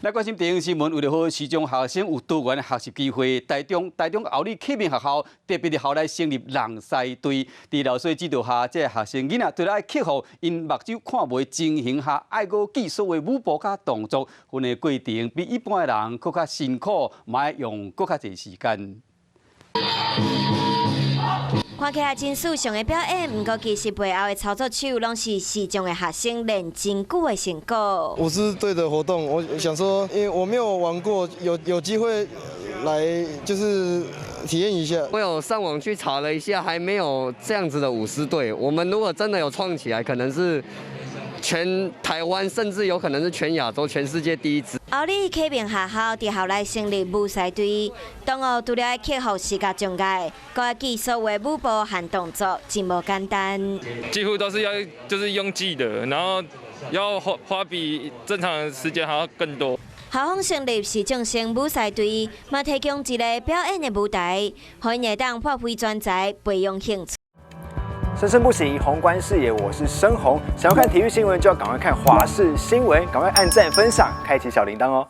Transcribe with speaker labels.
Speaker 1: 来关心地方新闻，为了好市中学生有多元的学习机会，台中后里启明学校特别的校内成立人赛队，在老师指导下，这学生囡仔除了爱克服因目睭看袂情形下爱个记所有舞步甲动作，训练过程比一般的人更较辛苦，嘛要用更较侪时间。
Speaker 2: 看起来真肃常的表演，不过其实背后的操作手，拢是市中的学生练真久的成果。
Speaker 3: 舞狮队的活动，我想说，因为我没有玩过，有机会来就是体验一下。
Speaker 4: 我有上网去查了一下，还没有这样子的舞狮队。我们如果真的有创起来，可能是全台湾，甚至有可能是全亚洲、全世界第一支。
Speaker 2: 后里启明学校伫校内成立舞赛队，同学除了要克服视觉障碍，还要记所有舞步和动作，真无简单。
Speaker 5: 几乎都是就是用记的，然后要花比正常的时间还要更多。
Speaker 2: 校方成立市中生舞赛队，嘛提供一个表演的舞台，让因会当发挥专才，培养兴趣。
Speaker 6: 生生不息，宏观视野，我是申宏。想要看体育新闻，就要赶快看华视新闻，赶快按赞、分享、开启小铃铛哦。